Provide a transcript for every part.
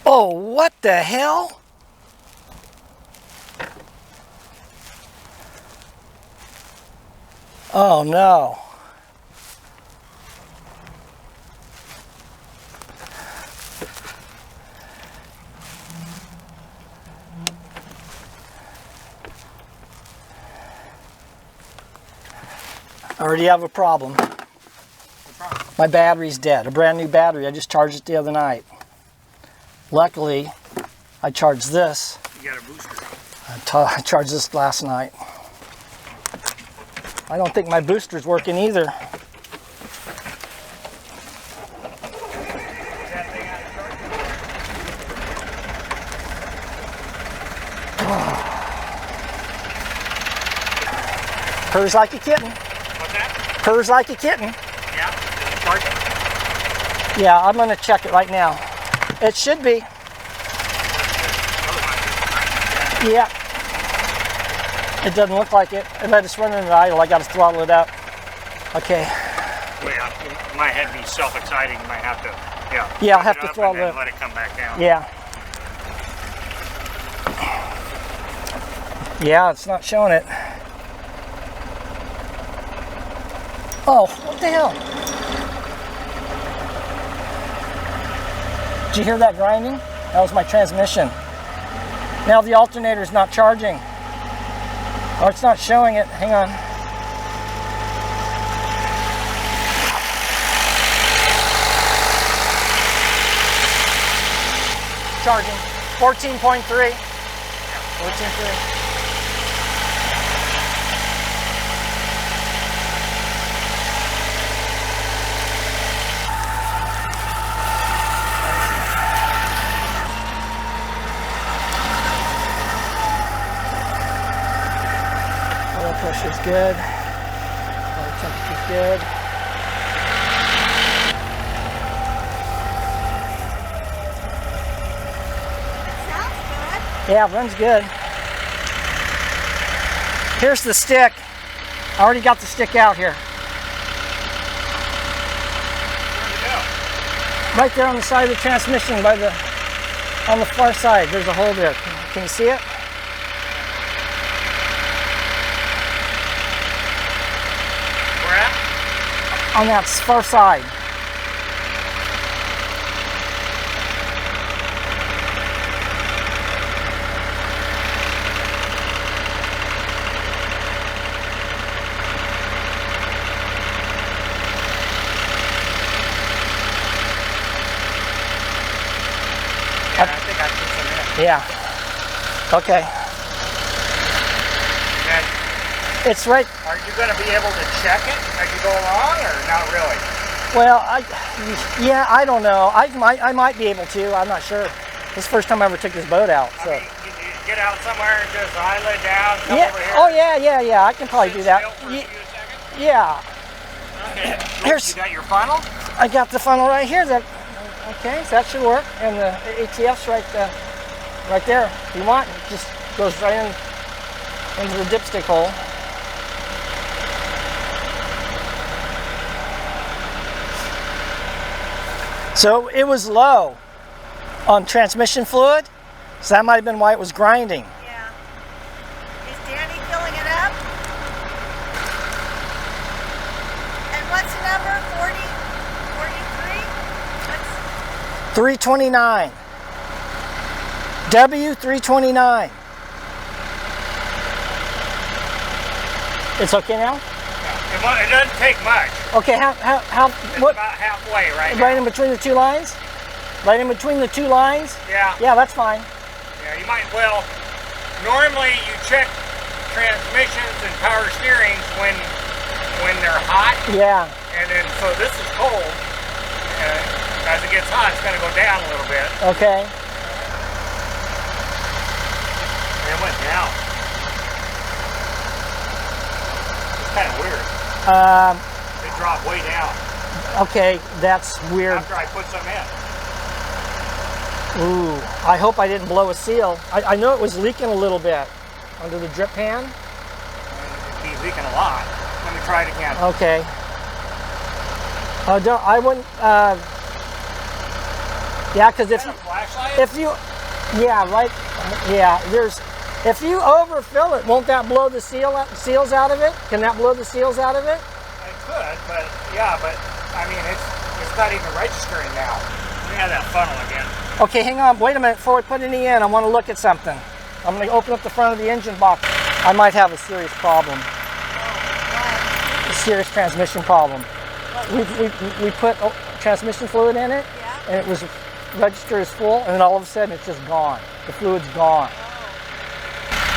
Oh, what the hell? Oh no. I already have a problem. My battery's dead. A brand new battery. I just charged it the other night. Luckily, I charged this. You got a booster. I charged this last night. I don't think my booster's working either. Purrs like a kitten. What's that? Purrs like a kitten. Yeah. Is it charging? Yeah, I'm going to check it right now. It should be. Yeah. It doesn't look like it. If I just run into idle, I got to throttle it up. Okay. Well, it might have to be self-exciting. You might have to, yeah. Yeah, I'll have to throttle it and up. let it come back down. Yeah. Yeah, it's not showing it. Oh, what the hell? Did you hear that grinding? That was my transmission. Now the alternator's not charging. Or it's not showing it. Hang on. Charging. 14.3. 14.3. Pressure's good. Water temperature's good. Sounds good. Yeah, runs good. Here's the stick. I already got the stick out here. Where'd it go? Right there on the side of the transmission, on the far side. There's a hole there. Can you see it? On that far side. Yeah, I think I put some in. Yeah. Okay. And It's right. are you going to be able to check it as you go along, or not really? Well, yeah, I don't know. I might be able to. I'm not sure. This is the first time I ever took this boat out. So. I mean, you get out somewhere and just island down, come Yeah. over here. Oh yeah. I can probably do that. Sit still for a few seconds? Yeah. Okay. Here's. You got your funnel? I got the funnel right here. Okay, so that should work. And the ATF's right there. If you want, it just goes right into the dipstick hole. So it was low on transmission fluid, so that might have been why it was grinding. Yeah. Is Danny filling it up? And what's the number? 40? 43? What's 329. W329. It's okay now? It doesn't take much. Okay, It's what? about halfway right Right now. in between the two lines? Right in between the two lines? Yeah. Yeah, that's fine. Yeah, you might, well, normally you check transmissions and power steerings when they're hot. Yeah. And then, so this is cold. As it gets hot, it's going to go down a little bit. Okay. And went down. It's kind of weird. It dropped way down. Okay, that's weird. After I put some in. Ooh, I hope I didn't blow a seal. I know it was leaking a little bit under the drip pan. It'd be leaking a lot. Let me try it again. Okay. I wouldn't. Yeah, because Is that a flashlight? if you, yeah, right, yeah. If you overfill it, won't that blow the seals out of it? Can that blow the seals out of it? It could, but yeah, but I mean, it's not even registering now. Let me have that funnel again. Okay, hang on. Wait a minute before I put any in. I want to look at something. I'm going to open up the front of the engine box. I might have a serious problem. A serious transmission problem. We put transmission fluid in it, and it was registered as full, and then all of a sudden it's just gone. The fluid's gone.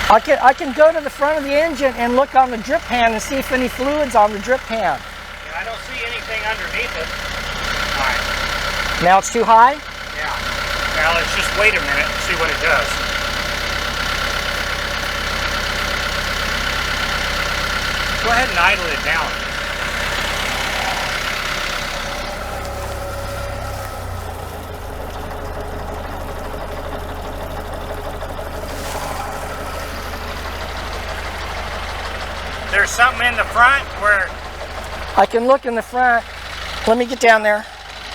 I can go to the front of the engine and look on the drip pan and see if any fluid's on the drip pan. Yeah, I don't see anything underneath it. All right. Now it's too high? Yeah. Now let's just wait a minute and see what it does. Go ahead and idle it down. There's something in the front where... I can look in the front. Let me get down there.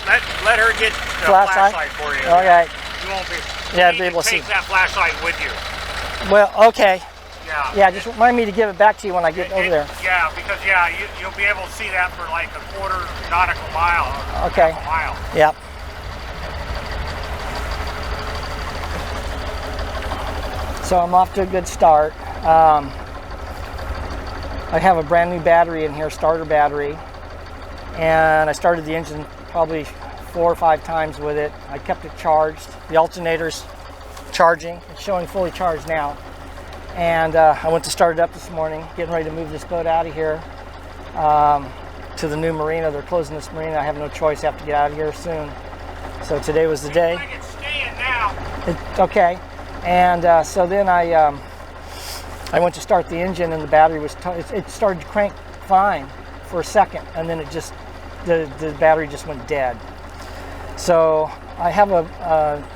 Let her get the flashlight for you. Okay. You won't be... Yeah, you be need able to to take see. that flashlight with you. Well, okay. Yeah. Yeah, just remind me to give it back to you when I get over there. Yeah, because you'll be able to see that for like a quarter nautical mile. Okay. Half a mile. Yep. So I'm off to a good start. I have a brand new battery in here, starter battery, and I started the engine probably 4 or 5 times with it. I kept it charged. The alternator's charging. It's showing fully charged now. And I went to start it up this morning, getting ready to move this boat out of here to the new marina. They're closing this marina. I have no choice. I have to get out of here soon. So today was the day. I can stay in now. Okay. And so then I went to start the engine, and the battery was it started to crank fine for a second, and then it just the battery just went dead. So I have a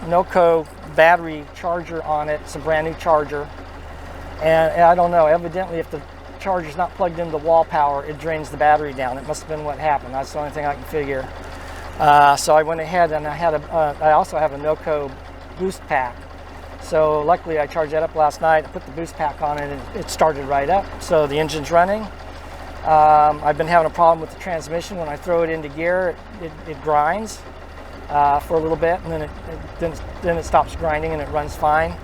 NOCO battery charger on it. It's a brand new charger, and I don't know, evidently if the charger's not plugged into the wall power, it drains the battery down. It must have been what happened. That's the only thing I can figure. So I went ahead and I also have a NOCO boost pack. So luckily I charged that up last night. I put the boost pack on it and it started right up. So the engine's running. I've been having a problem with the transmission. When I throw it into gear, it grinds for a little bit, and then it stops grinding and it runs fine.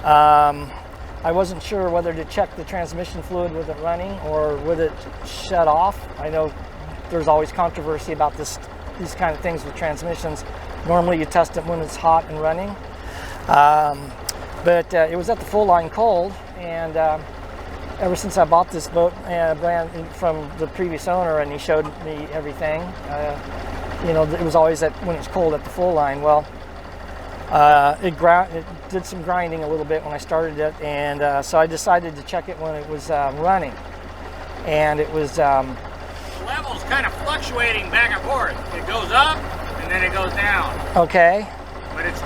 I wasn't sure whether to check the transmission fluid with it running or with it shut off. I know there's always controversy about these kind of things with transmissions. Normally you test it when it's hot and running. But it was at the full line cold, and ever since I bought this boat brand from the previous owner, and he showed me everything, you know, it was always when it's cold at the full line. Well, it did some grinding a little bit when I started it, and so I decided to check it when it was running, and it was The level's kind of fluctuating back and forth. It goes up and then it goes down. okay. But it's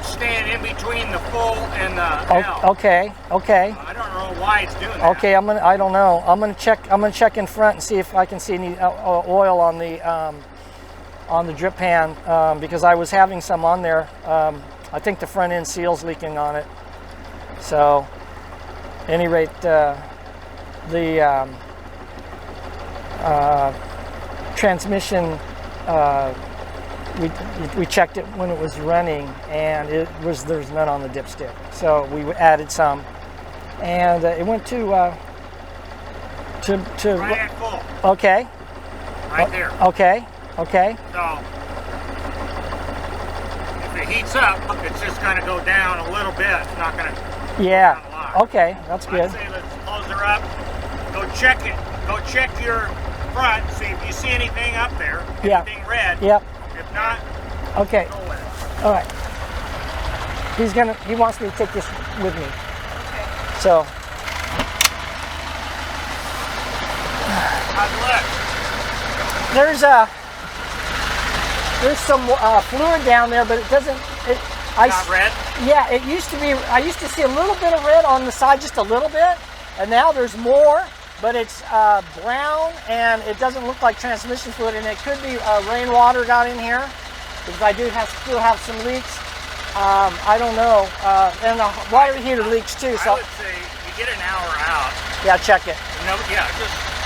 staying in between the full and the L. Okay. I don't know why it's doing that. Okay, I don't know. I'm gonna check in front and see if I can see any oil on the drip pan, because I was having some on there. I think the front end seal's leaking on it. So, at any rate, the transmission. We checked it when it was running, and there's none on the dipstick. So we added some, and it went to right at full. Okay. Right there. Okay. So if it heats up, it's just going to go down a little bit. It's not going to Yeah. go down a lot. Okay, that's good. I'd say let's close her up. Go check it. Go check your front. See if you see anything up there. Yeah. Anything red. Yep. If not, Okay. go with it. All right. He wants me to take this with me. Okay. So How's it look? there's some fluid down there, but it doesn't. Not red? Yeah, it used to be. I used to see a little bit of red on the side, just a little bit, and now there's more. But it's brown, and it doesn't look like transmission fluid, and it could be rainwater got in here, because I still have some leaks. I don't know, and the water heater leaks too. So I would say you get an hour out. yeah, check it. No, yeah,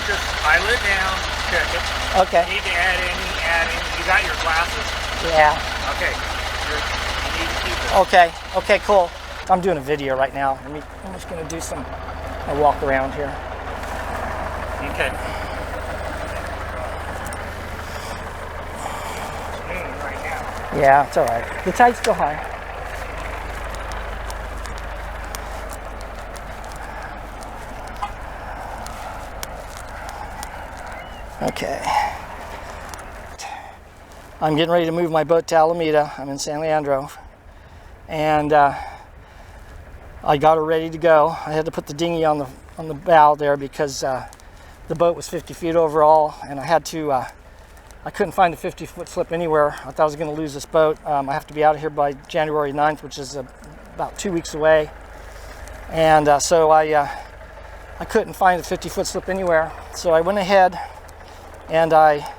just eyelid down, check it. Okay. You need to add in. You got your glasses? Yeah. Okay. You need to keep it. Okay. Okay. Cool. I'm doing a video right now. I'm just gonna do a walk around here. Okay. Right now. Yeah, it's all right. The tide's still high. Okay. I'm getting ready to move my boat to Alameda. I'm in San Leandro. And I got her ready to go. I had to put the dinghy on the bow there because the boat was 50 feet overall, and I had to, I couldn't find a 50-foot slip anywhere. I thought I was going to lose this boat. I have to be out of here by January 9th, which is about 2 weeks away. And so I couldn't find a 50-foot slip anywhere. So I went ahead and I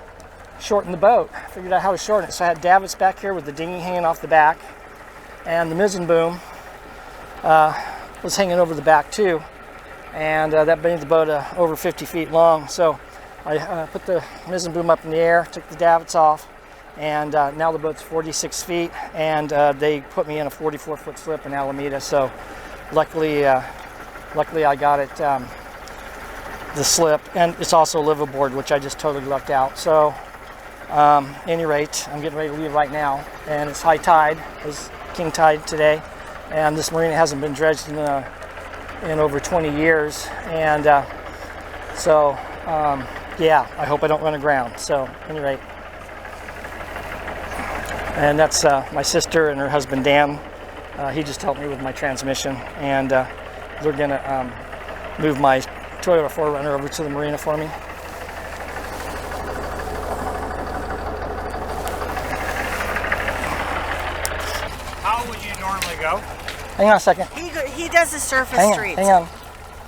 shortened the boat. I figured out how to shorten it. So I had davits back here with the dinghy hanging off the back, and the mizzen boom was hanging over the back too. And that made the boat over 50 feet long. So I put the mizzen boom up in the air, took the davits off, and now the boat's 46 feet, and they put me in a 44-foot slip in Alameda. So luckily I got it, the slip, and it's also liveaboard, which I just totally lucked out. So any rate, I'm getting ready to leave right now, and it's high tide, it's king tide today, and this marina hasn't been dredged in over 20 years, and so yeah, I hope I don't run aground. So any rate, and that's my sister and her husband Dan. He just helped me with my transmission, and they're gonna move my Toyota 4Runner over to the marina for me. How would you normally go? Hang on a second. He does the surface streets. Hang on.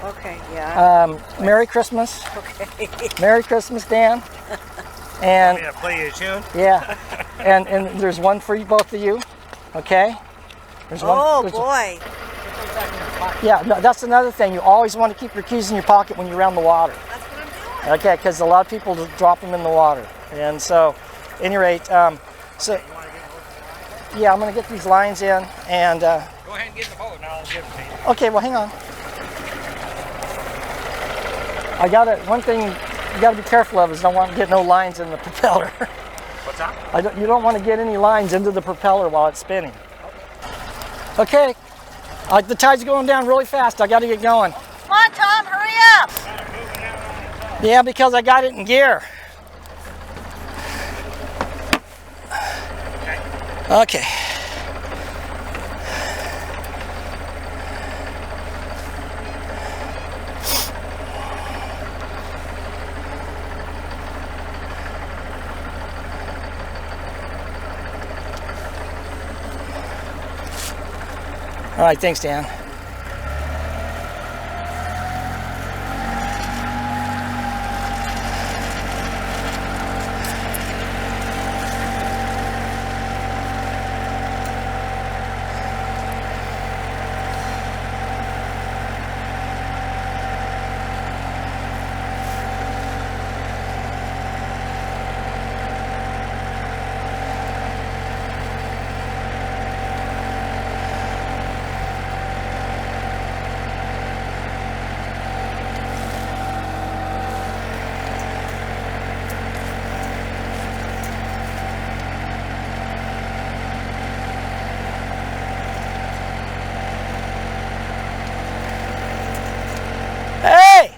Okay, yeah. Merry Christmas. Okay. Merry Christmas, Dan. And I'm gonna play you a tune. yeah, and there's one for you, both of you. Okay. There's one. Oh there's boy. Yeah, no, that's another thing. You always want to keep your keys in your pocket when you're around the water. That's what I'm doing. Okay, because a lot of people just drop them in the water. And so, at any rate, so yeah, I'm gonna get these lines in, and Go ahead and get in the boat, and I'll give it to you. okay. Well, hang on. One thing you gotta be careful of is don't want to get no lines in the propeller. What's that? You don't want to get any lines into the propeller while it's spinning. Okay, the tide's going down really fast. I got to get going. Come on, Tom, hurry up. Yeah, because I got it in gear. Okay. All right, thanks, Dan. Hey!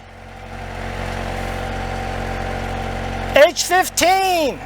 H15!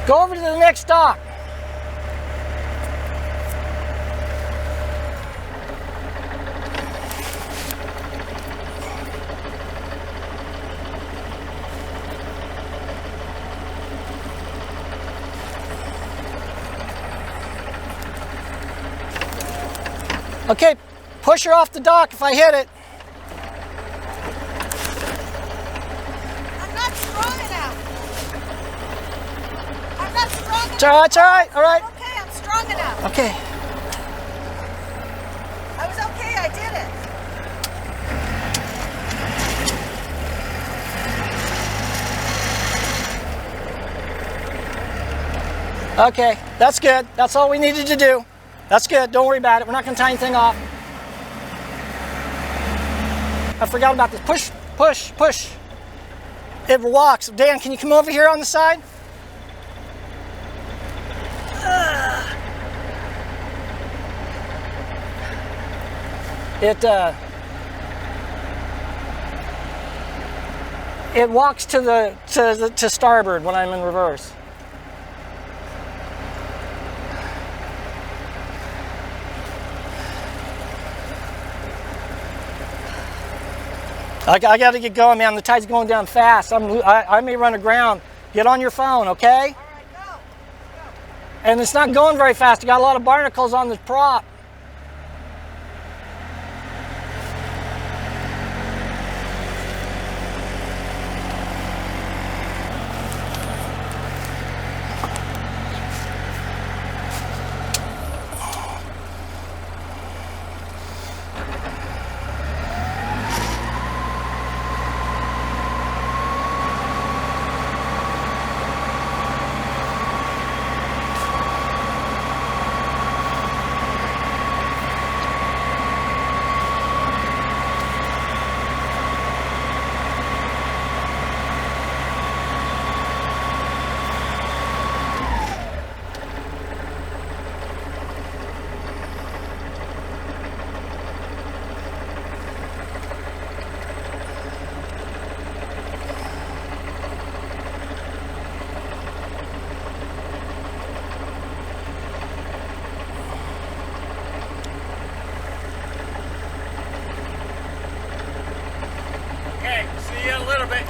Go over to the next dock. Okay, push her off the dock if I hit it. I'm not strong enough. I'm not strong enough. It's all right, it's all right, all right. Okay, I'm strong enough. Okay. I was okay, I did it. Okay, that's good. That's all we needed to do. That's good. Don't worry about it. We're not going to tie anything off. I forgot about this. Push, push, push. It walks. Dan, can you come over here on the side? It walks to starboard when I'm in reverse. I got to get going, man. The tide's going down fast. I may run aground. Get on your phone, okay? All right, go. And it's not going very fast. You got a lot of barnacles on the prop.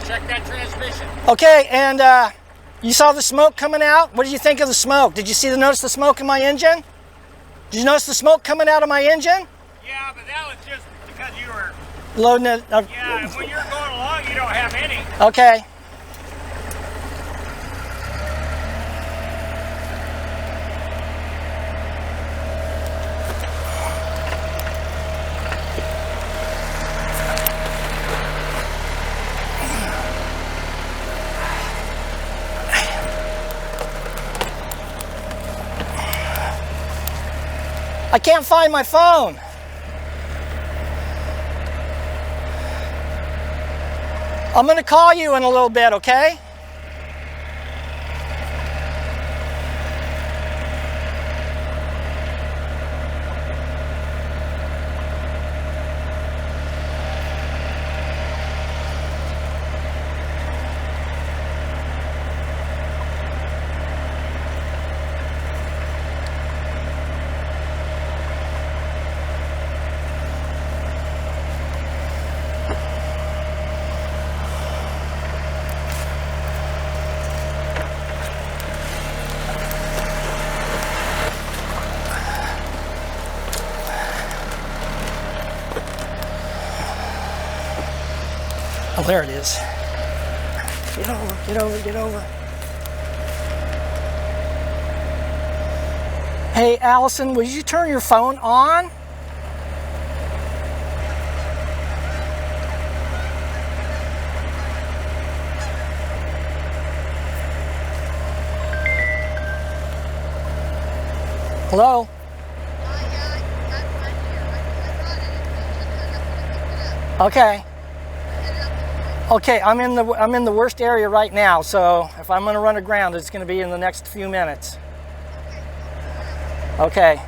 Check that transmission. Okay, and you saw the smoke coming out? What did you think of the smoke? Did you notice the smoke in my engine? Did you notice the smoke coming out of my engine? Yeah, but that was just because you were loading it. Yeah, when you're going along, you don't have any. Okay. I can't find my phone. I'm going to call you in a little bit, okay? Oh, there it is. Get over, get over, get over. Hey, Allison, would you turn your phone on? Hello? Okay. Okay, I'm in the worst area right now, so if I'm going to run aground, it's going to be in the next few minutes. Okay.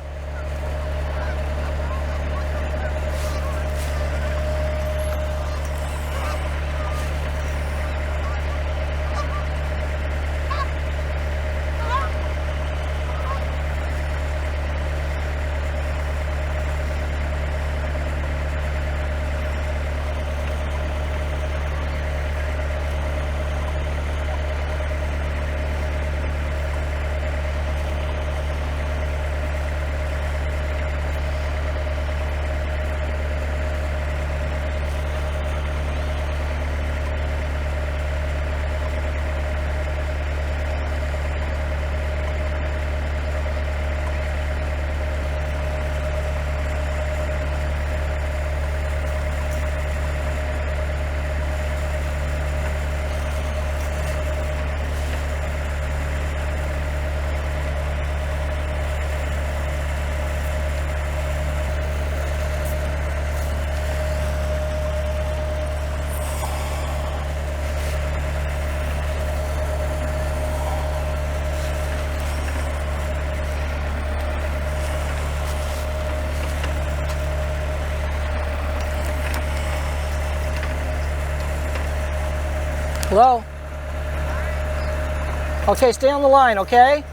Hello? Okay, stay on the line, okay?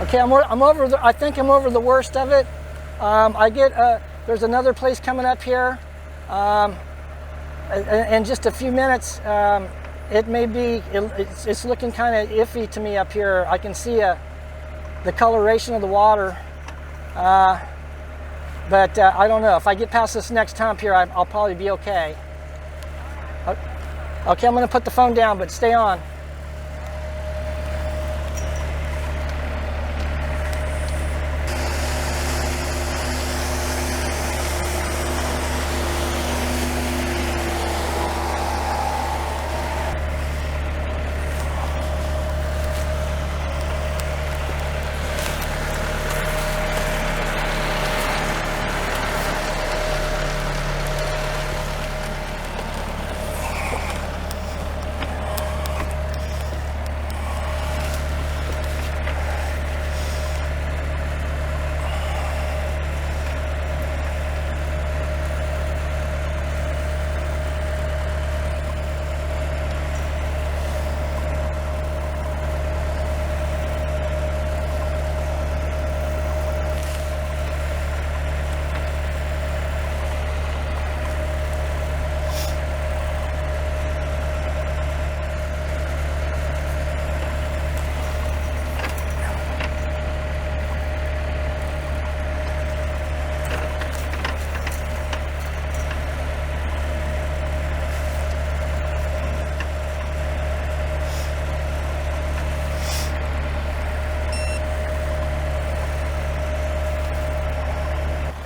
Okay, I'm over I think I'm over the worst of it. There's another place coming up here. In just a few minutes, it may be, it's looking kind of iffy to me up here. I can see the coloration of the water. But I don't know. If I get past this next hump here, I'll probably be okay. Okay, I'm going to put the phone down, but stay on.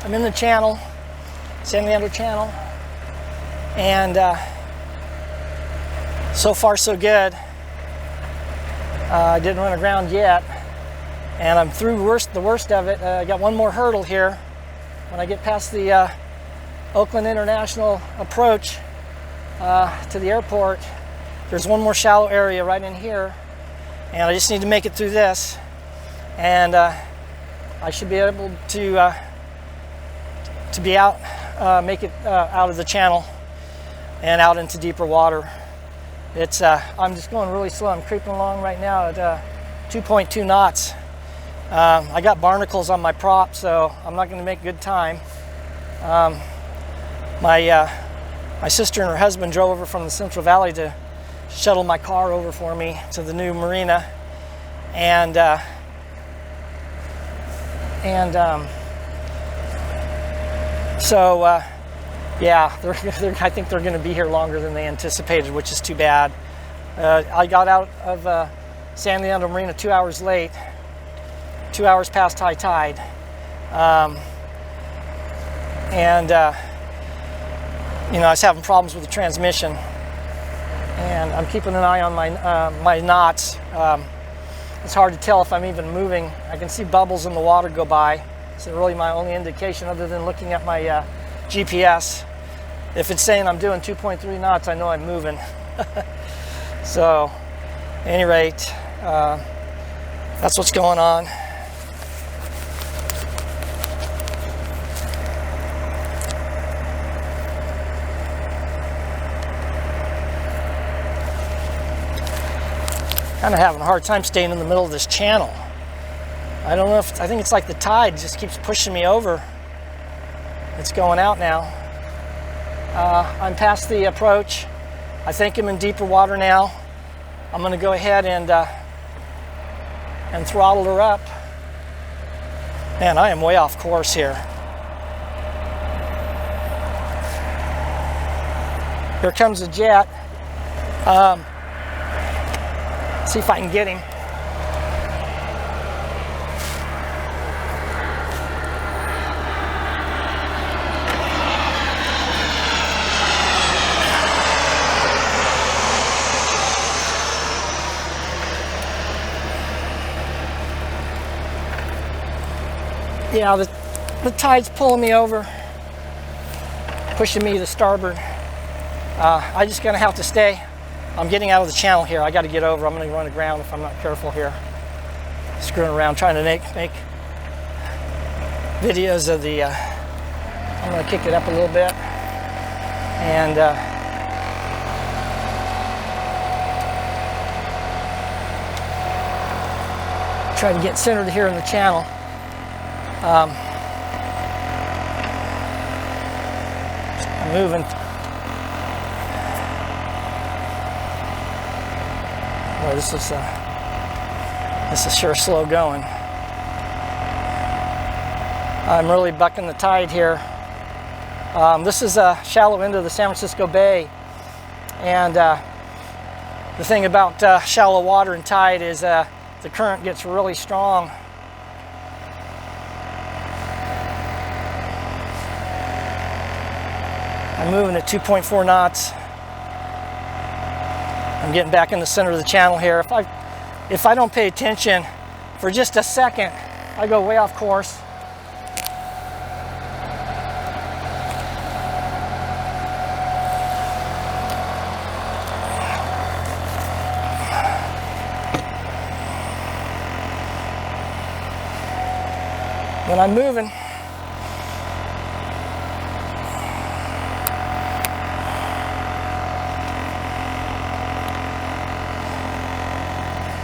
I'm in the channel, San Leandro Channel, and so far so good. I didn't run aground yet, and I'm through the worst of it. I got one more hurdle here. When I get past the Oakland International approach to the airport, there's one more shallow area right in here, and I just need to make it through this, and I should be able to be out, make it out of the channel and out into deeper water. It's I'm just going really slow. I'm creeping along right now at 2.2 knots. I got barnacles on my prop, so I'm not going to make good time. My sister and her husband drove over from the Central Valley to shuttle my car over for me to the new marina, and so yeah, I think they're going to be here longer than they anticipated, which is too bad. I got out of San Leandro Marina 2 hours late, 2 hours past high tide, and you know, I was having problems with the transmission, and I'm keeping an eye on my knots. It's hard to tell if I'm even moving. I can see bubbles in the water go by. It's really my only indication other than looking at my GPS. If it's saying I'm doing 2.3 knots, I know I'm moving. So, at any rate, that's what's going on. Kind of having a hard time staying in the middle of this channel. I don't know if, I think it's like the tide just keeps pushing me over. It's going out now. I'm past the approach. I think I'm in deeper water now. I'm going to go ahead and throttle her up. Man, I am way off course here. Here comes a jet. See if I can get him. Yeah, the tide's pulling me over, pushing me to starboard. I just gonna have to stay. I'm getting out of the channel here. I got to get over. I'm going to run aground if I'm not careful here. Screwing around trying to make videos of the. I'm going to kick it up a little bit, and Try to get centered here in the channel. I'm moving. Boy, this is sure slow going. I'm really bucking the tide here. This is a shallow end of the San Francisco Bay, and the thing about shallow water and tide is the current gets really strong. I'm moving at 2.4 knots. I'm getting back in the center of the channel here. If I don't pay attention for just a second, I go way off course. When I'm moving,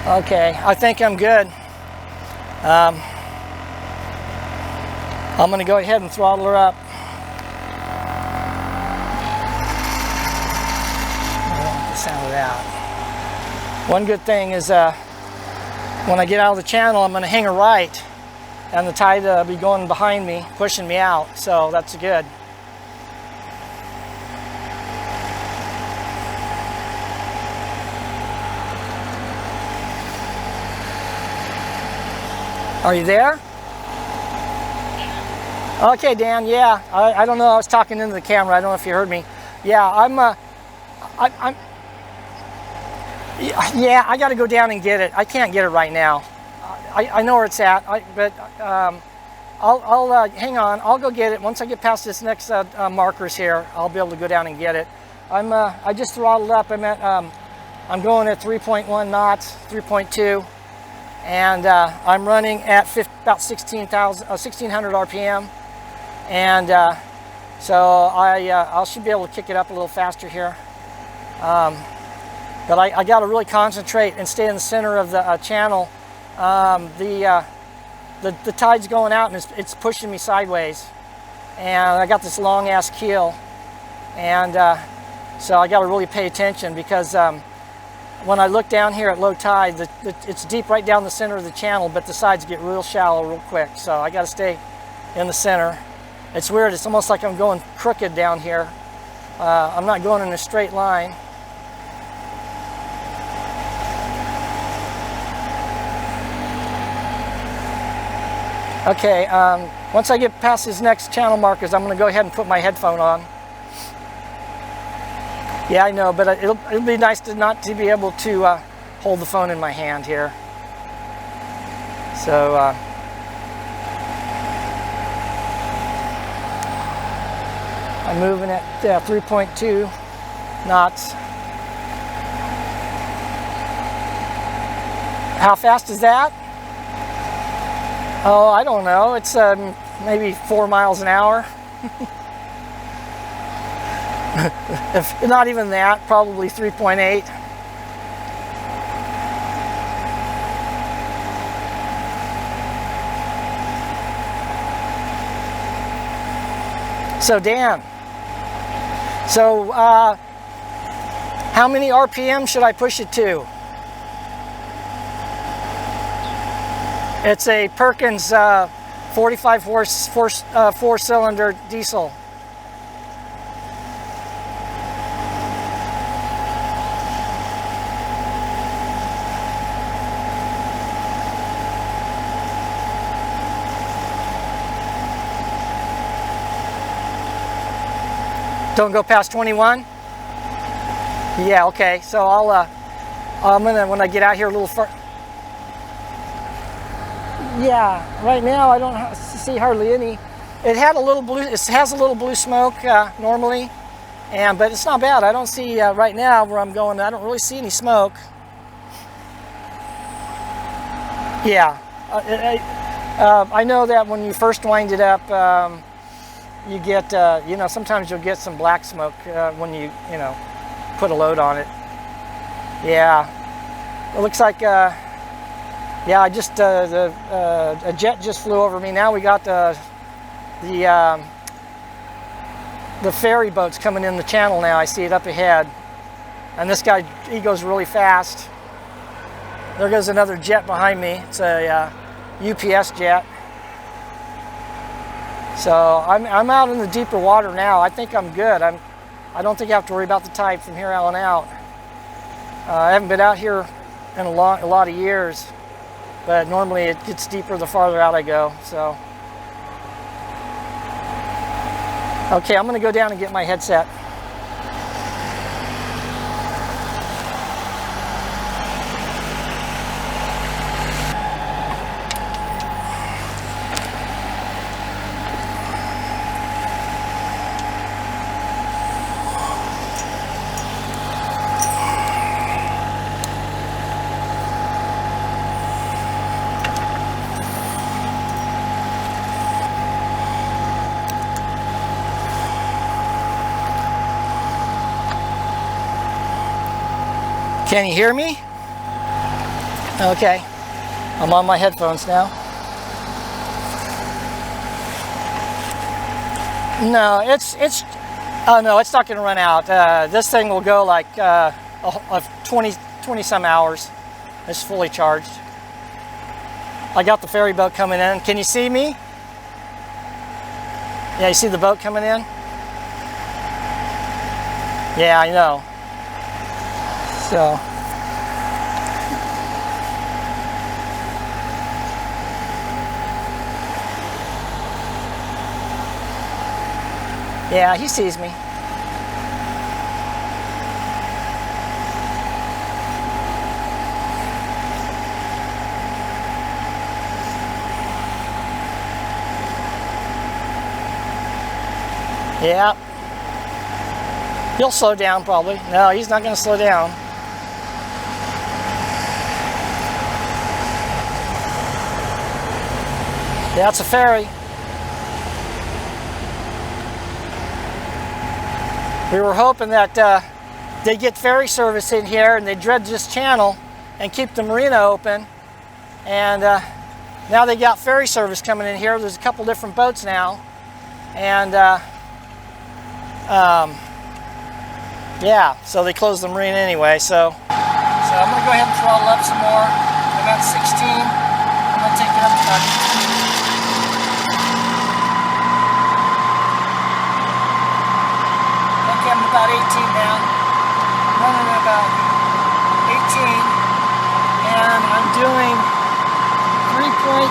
okay, I think I'm good. I'm going to go ahead and throttle her up. I don't like the sound of that. One good thing is when I get out of the channel, I'm going to hang her right, and the tide will be going behind me, pushing me out, so that's good. Are you there? Okay, Dan, yeah. I don't know, I was talking into the camera, I don't know if you heard me. Yeah, yeah, I gotta go down and get it. I can't get it right now. I know where it's at, but I'll hang on. I'll go get it. Once I get past this next markers here, I'll be able to go down and get it. I just throttled up. I'm going at 3.1 knots, 3.2, and I'm running at about 1600 RPM, and so I should be able to kick it up a little faster here. But I got to really concentrate and stay in the center of the channel. The tide's going out and it's pushing me sideways, and I got this long ass keel, and so I got to really pay attention, because when I look down here at low tide, it's deep right down the center of the channel, but the sides get real shallow real quick, so I got to stay in the center. It's weird, it's almost like I'm going crooked down here. I'm not going in a straight line. Okay, once I get past these next channel markers, I'm going to go ahead and put my headphone on. Yeah, I know, but it'll be nice not to be able to hold the phone in my hand here. So, I'm moving at 3.2 knots. How fast is that? Oh, I don't know. It's maybe 4 miles an hour. If not even that, probably 3.8. So Dan, how many RPM should I push it to? It's a Perkins 45 horse four-cylinder diesel. Don't go past 21? Yeah, okay. So I'm gonna, when I get out here a little further. Yeah, right now I don't see hardly any. It had a little blue. It has a little blue smoke normally, but it's not bad. I don't see right now where I'm going. I don't really see any smoke. Yeah, I know that when you first wind it up, you get sometimes you'll get some black smoke when you put a load on it. Yeah, it looks like. Yeah, I just a jet just flew over me. Now we got the ferry boats coming in the channel now. I see it up ahead, and this guy, he goes really fast. There goes another jet behind me. It's a UPS jet. So I'm out in the deeper water now. I think I'm good. I don't think I have to worry about the tide from here on out. I haven't been out here in a lot of years, but normally it gets deeper the farther out I go. So, okay, I'm going to go down and get my headset. Can you hear me? Okay, I'm on my headphones now. No, no, it's not going to run out. This thing will go like 20 some hours. It's fully charged. I got the ferry boat coming in. Can you see me? Yeah, you see the boat coming in? Yeah, I know. So, yeah, he sees me. Yeah. He'll slow down probably. No, he's not going to slow down. Yeah, it's a ferry. We were hoping that they'd get ferry service in here and they'd dredge this channel and keep the marina open. And now they got ferry service coming in here. There's a couple different boats now. And yeah, so they closed the marina anyway. So I'm going to go ahead and throttle up some more. I'm at 16. I'm going to take it up to about 18. I'm about 18 now. I'm running at about 18, and I'm doing 3.6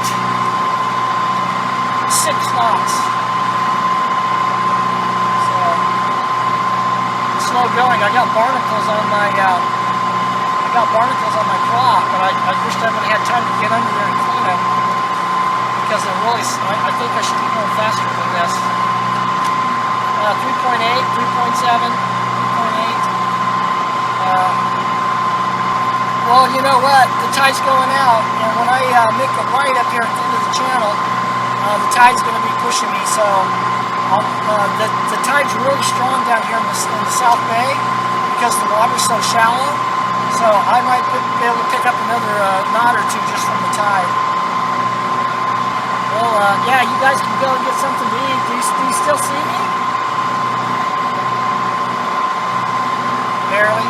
knots. So slow going. I got barnacles on my prop, but I wish I would have had time to get under there and clean them because they're really. I think I should be going faster than this. 3.8, 3.7, 3.8. Well, you know what? The tide's going out, and when I make a right up here at the end of the channel, the tide's going to be pushing me. So the tide's really strong down here in the South Bay because the water's so shallow. So I might be able to pick up another knot or two just from the tide. Well, yeah, you guys can go and get something to eat. Do you still see me? Barely.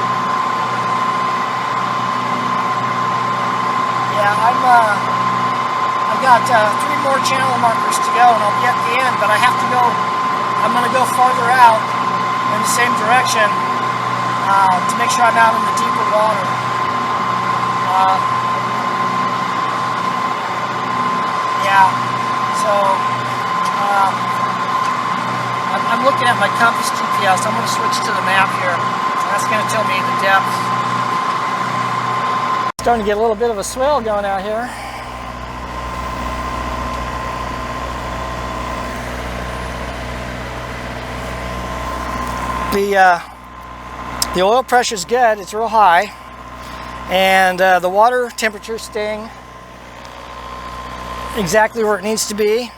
Yeah, I got 3 more channel markers to go and I'll be at the end, but I have to go, I'm going to go farther out in the same direction to make sure I'm out in the deeper water. Yeah, so I'm looking at my compass GPS. I'm going to switch to the map here. That's going to tell me the depth. Starting to get a little bit of a swell going out here. The oil pressure is good. It's real high, and the water temperature is staying exactly where it needs to be.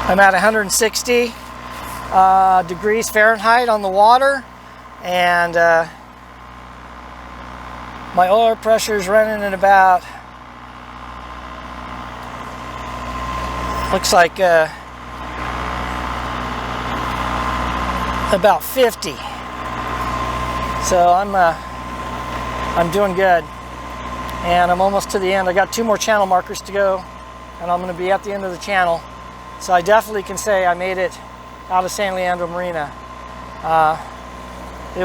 I'm at 160 degrees Fahrenheit on the water, and My oil pressure is running at about, looks like about 50. So I'm doing good, and I'm almost to the end. I got 2 more channel markers to go, and I'm going to be at the end of the channel. So I definitely can say I made it out of San Leandro Marina. It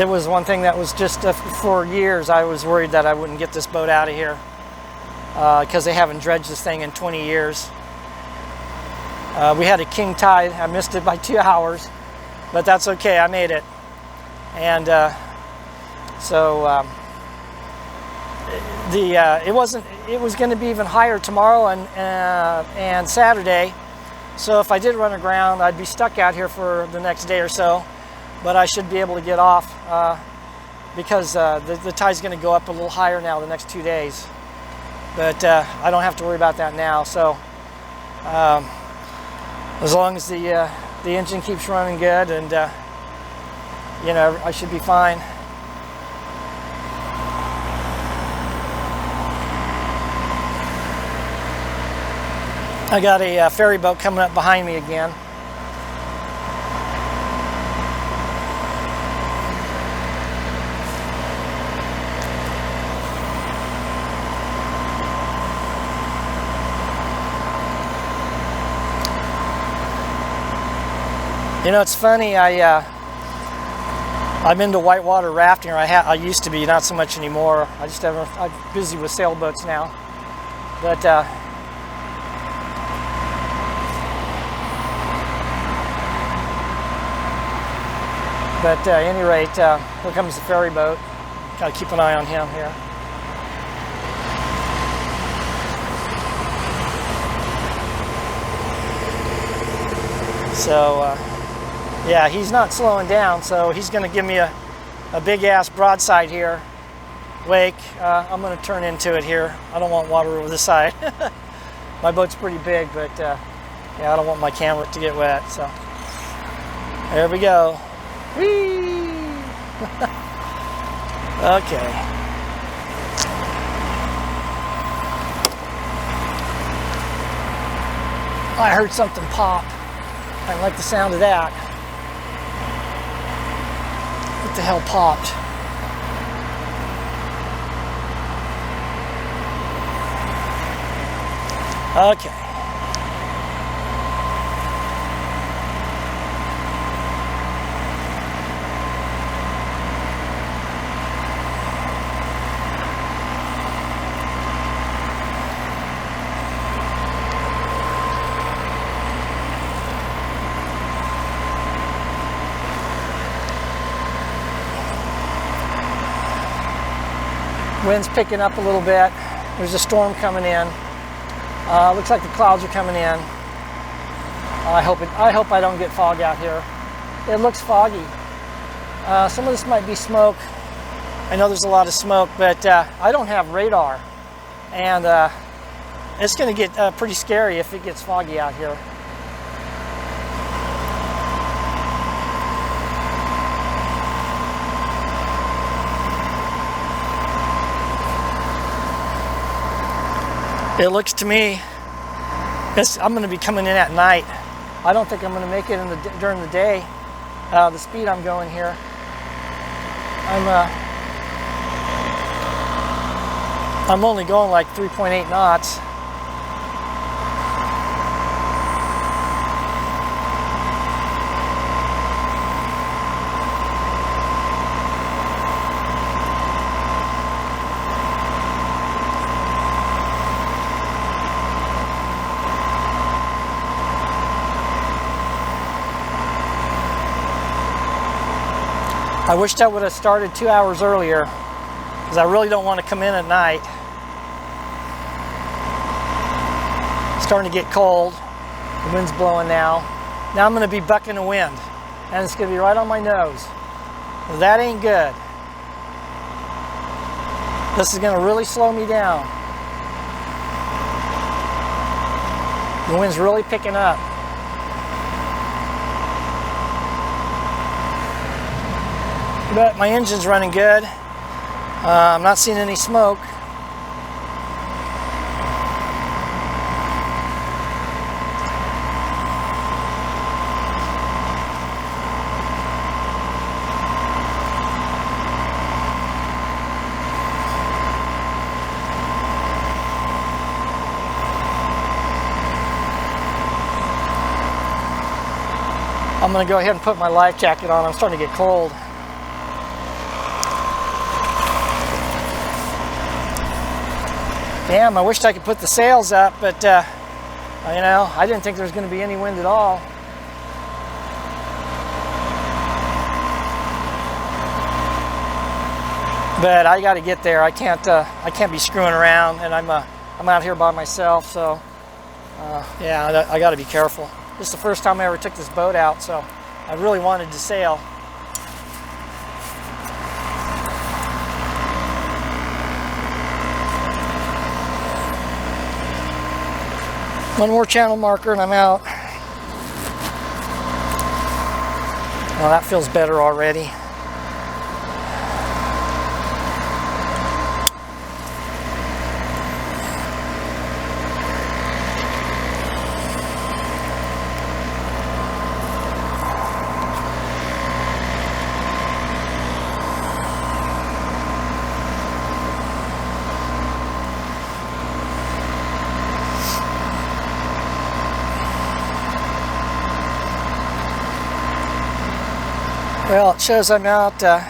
was one thing that was just for years I was worried that I wouldn't get this boat out of here because they haven't dredged this thing in 20 years. We had a king tide. I missed it by 2 hours, but that's okay. I made it, and it was going to be even higher tomorrow and Saturday. So if I did run aground, I'd be stuck out here for the next day or so, but I should be able to get off because the tide's going to go up a little higher now the next 2 days. But I don't have to worry about that now. So as long as the engine keeps running good, and you know, I should be fine. I got a ferry boat coming up behind me again. You know, it's funny. I'm into whitewater rafting, or I used to be, not so much anymore. I just haven't. I'm busy with sailboats now, but. At any rate, here comes the ferry boat. Gotta keep an eye on him here. So, yeah, he's not slowing down, so he's gonna give me a big ass broadside here. Wake, I'm gonna turn into it here. I don't want water over the side. My boat's pretty big, but yeah, I don't want my camera to get wet, so. There we go. Whee! Okay. I heard something pop. I like the sound of that. What the hell popped? Okay. Wind's picking up a little bit. There's a storm coming in. Looks like the clouds are coming in. I hope I don't get fog out here. It looks foggy. Some of this might be smoke. I know there's a lot of smoke, but I don't have radar, and it's going to get pretty scary if it gets foggy out here. It looks to me, I'm going to be coming in at night. I don't think I'm going to make it during the day. The speed I'm going here, I'm only going like 3.8 knots. I wished I would have started 2 hours earlier, because I really don't want to come in at night. It's starting to get cold. The wind's blowing now. Now I'm going to be bucking the wind, and it's going to be right on my nose. Well, that ain't good. This is going to really slow me down. The wind's really picking up. but my engine's running good. I'm not seeing any smoke. I'm going to go ahead and put my life jacket on. I'm starting to get cold. Damn, I wished I could put the sails up, but you know, I didn't think there was going to be any wind at all. But I got to get there. I can't be screwing around, and I'm out here by myself, so yeah, I got to be careful. This is the first time I ever took this boat out, so I really wanted to sail. One more channel marker and I'm out. Well, that feels better already. Well, it shows I'm out. Yeah,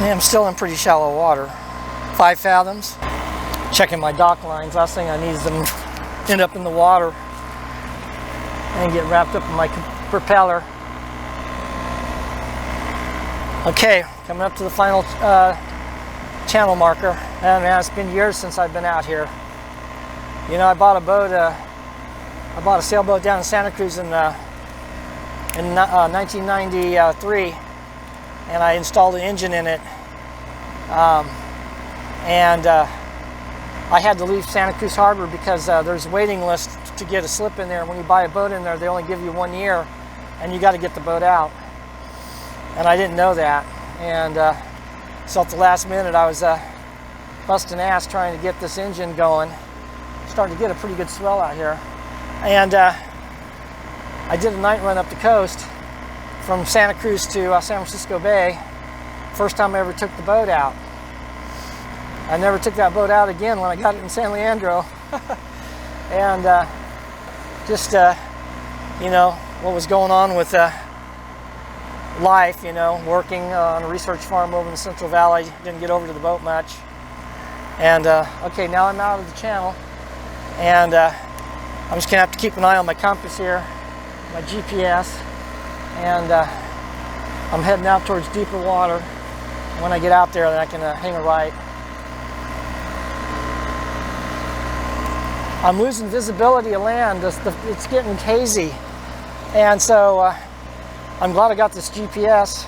I'm still in pretty shallow water. 5 fathoms. Checking my dock lines. Last thing I need is them to end up in the water and get wrapped up in my propeller. Okay, coming up to the final channel marker. And man, it's been years since I've been out here. You know, I bought a boat. I bought a sailboat down in Santa Cruz in 1993, and I installed an engine in it, and I had to leave Santa Cruz Harbor because there's a waiting list to get a slip in there. When you buy a boat in there, they only give you 1 year, and you got to get the boat out. And I didn't know that, and so at the last minute I was busting ass trying to get this engine going. Starting to get a pretty good swell out here, and I did a night run up the coast from Santa Cruz to San Francisco Bay. First time I ever took the boat out. I never took that boat out again when I got it in San Leandro. And just, you know, what was going on with life, you know, working on a research farm over in the Central Valley. Didn't get over to the boat much. And, okay, now I'm out of the channel. And I'm just going to have to keep an eye on my compass here, my GPS, and I'm heading out towards deeper water. When I get out there, then I can hang a right. I'm losing visibility of land. It's getting hazy, and so I'm glad I got this GPS.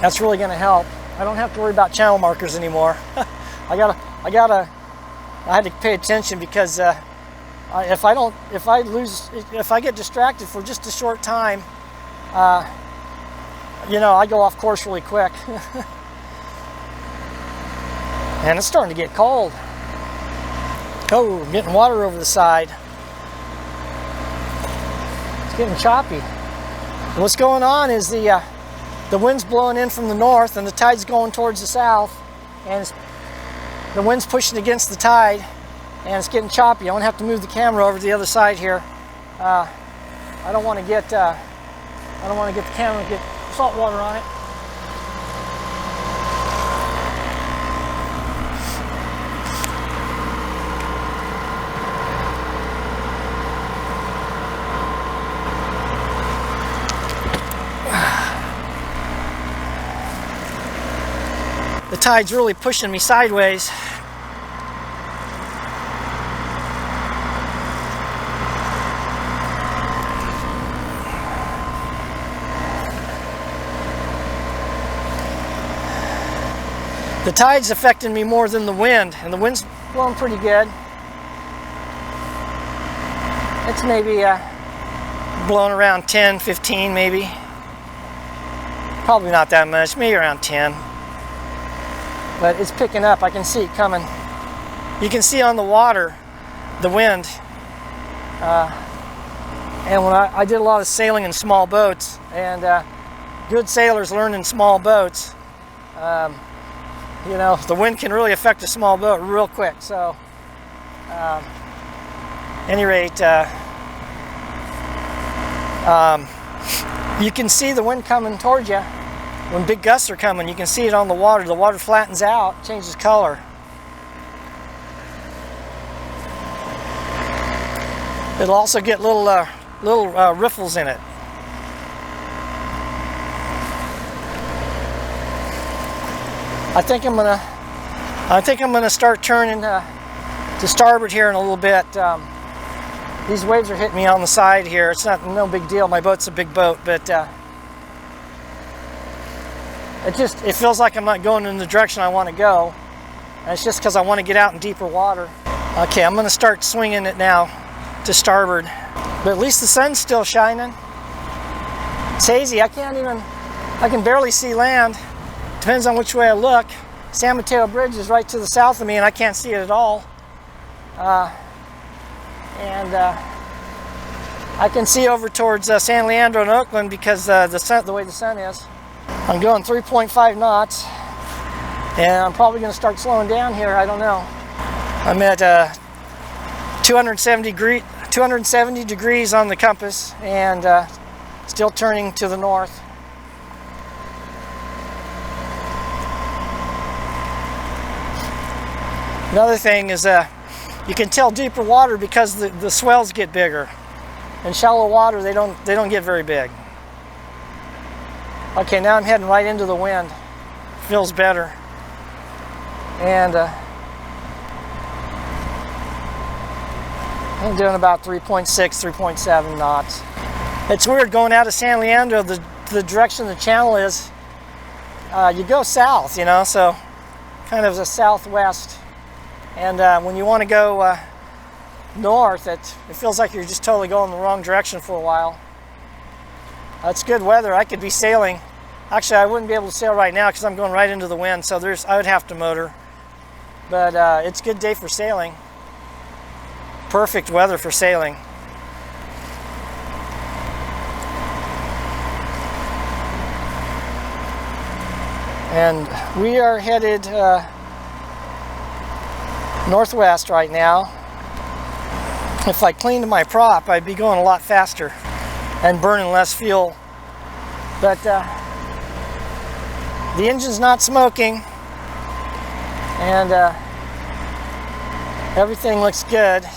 That's really going to help. I don't have to worry about channel markers anymore. I had to pay attention because if I get distracted for just a short time, you know, I go off course really quick. And it's starting to get cold. Oh, I'm getting water over the side. It's getting choppy. What's going on is the wind's blowing in from the north and the tide's going towards the south, and the wind's pushing against the tide, and it's getting choppy. I'm gonna have to move the camera over to the other side here. I don't want to get the camera get salt water on it. The tide's really pushing me sideways. The tide's affecting me more than the wind, and the wind's blowing pretty good. It's maybe blowing around 10, 15 maybe. Probably not that much, maybe around 10. But it's picking up, I can see it coming. You can see on the water, the wind. And when I did a lot of sailing in small boats, and good sailors learn in small boats, you know, the wind can really affect a small boat real quick. So, any rate, you can see the wind coming towards you. When big gusts are coming, you can see it on the water. The water flattens out, changes color. It'll also get little riffles in it. I think I'm gonna start turning to starboard here in a little bit. These waves are hitting me on the side here. It's no big deal. My boat's a big boat, but it feels like I'm not going in the direction I want to go. And it's just because I want to get out in deeper water. Okay, I'm gonna start swinging it now to starboard. But at least the sun's still shining. It's hazy. I can barely see land. Depends on which way I look. San Mateo Bridge is right to the south of me and I can't see it at all. I can see over towards San Leandro and Oakland because the way the sun is. I'm going 3.5 knots and I'm probably going to start slowing down here. I don't know. I'm at 270 degrees on the compass and still turning to the north. Another thing is you can tell deeper water because the swells get bigger. In shallow water they don't get very big. Okay, now I'm heading right into the wind. Feels better. And I'm doing about 3.6, 3.7 knots. It's weird going out of San Leandro, the direction the channel is, you go south, you know, so kind of the southwest. And when you want to go north, it feels like you're just totally going the wrong direction for a while. It's good weather. I could be sailing. Actually, I wouldn't be able to sail right now because I'm going right into the wind, so I would have to motor. But it's a good day for sailing. Perfect weather for sailing. And we are headed northwest right now. If I cleaned my prop, I'd be going a lot faster and burning less fuel. But the engine's not smoking and everything looks good.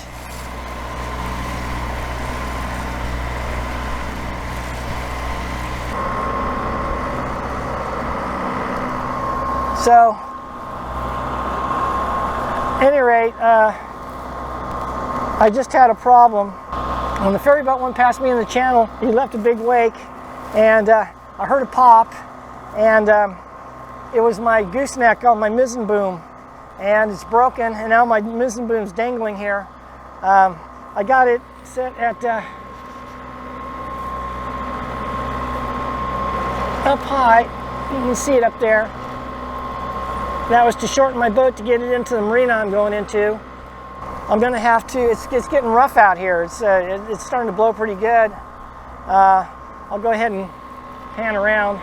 So, at any rate, I just had a problem. When the ferry boat went past me in the channel, he left a big wake, and I heard a pop, and it was my gooseneck on my mizzen boom, and it's broken, and now my mizzen boom's dangling here. I got it set at up high. You can see it up there. That was to shorten my boat to get it into the marina I'm going into. I'm going to have to, it's getting rough out here. It's starting to blow pretty good. I'll go ahead and pan around.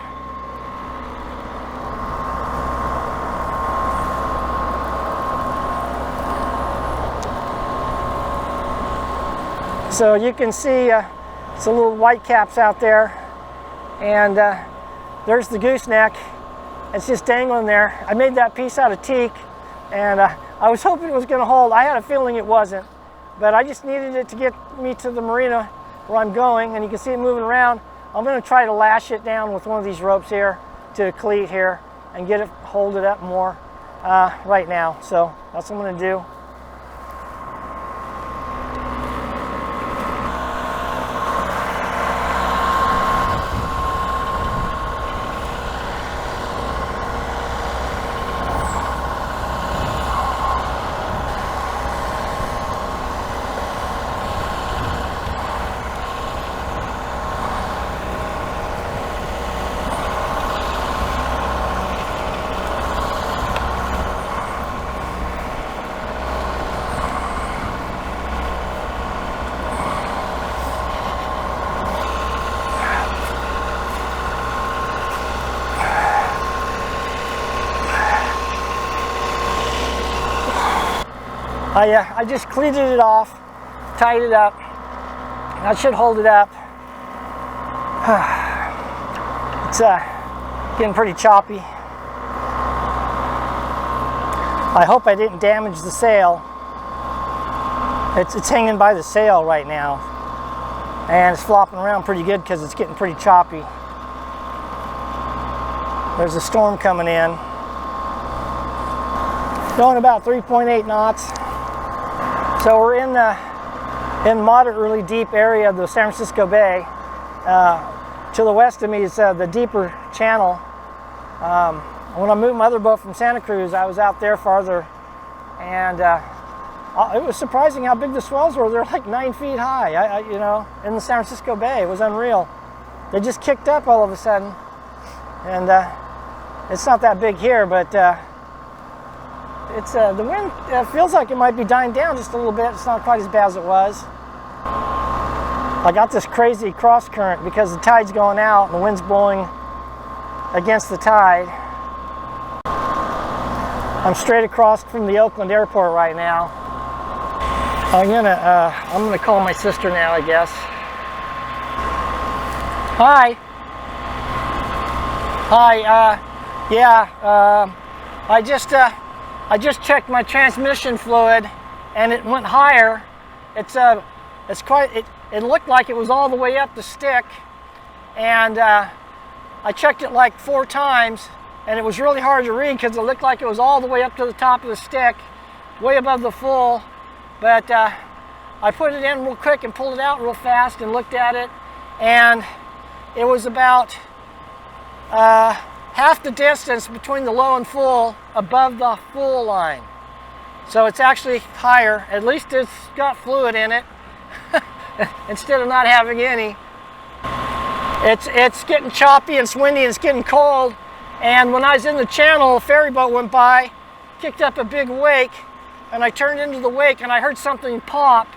So you can see some little white caps out there, and there's the gooseneck. It's just dangling there. I made that piece out of teak, and I was hoping it was going to hold. I had a feeling it wasn't, but I just needed it to get me to the marina where I'm going, and you can see it moving around. I'm going to try to lash it down with one of these ropes here to a cleat here and get it, hold it up more right now. So that's what I'm going to do. I just cleated it off, tied it up. That should hold it up. It's getting pretty choppy. I hope I didn't damage the sail. It's hanging by the sail right now, and it's flopping around pretty good because it's getting pretty choppy. There's a storm coming in. Going about 3.8 knots. So we're in moderately deep area of the San Francisco Bay. To the west of me is the deeper channel. When I moved my other boat from Santa Cruz, I was out there farther, and it was surprising how big the swells were. They're like 9 feet high, you know, in the San Francisco Bay. It was unreal. They just kicked up all of a sudden, and it's not that big here, but it's the wind feels like it might be dying down just a little bit. It's not quite as bad as it was. I got this crazy cross current because the tide's going out and the wind's blowing against the tide. I'm straight across from the Oakland airport right now. I'm gonna call my sister now, I guess. Hi. Hi. I just checked my transmission fluid, and it went higher. It looked like it was all the way up the stick, and I checked it like 4 times, and it was really hard to read because it looked like it was all the way up to the top of the stick, way above the full. But I put it in real quick and pulled it out real fast and looked at it, and it was about half the distance between the low and full above the full line. So it's actually higher. At least it's got fluid in it instead of not having any. It's getting choppy and it's windy and it's getting cold. And when I was in the channel, a ferry boat went by, kicked up a big wake, and I turned into the wake and I heard something pop,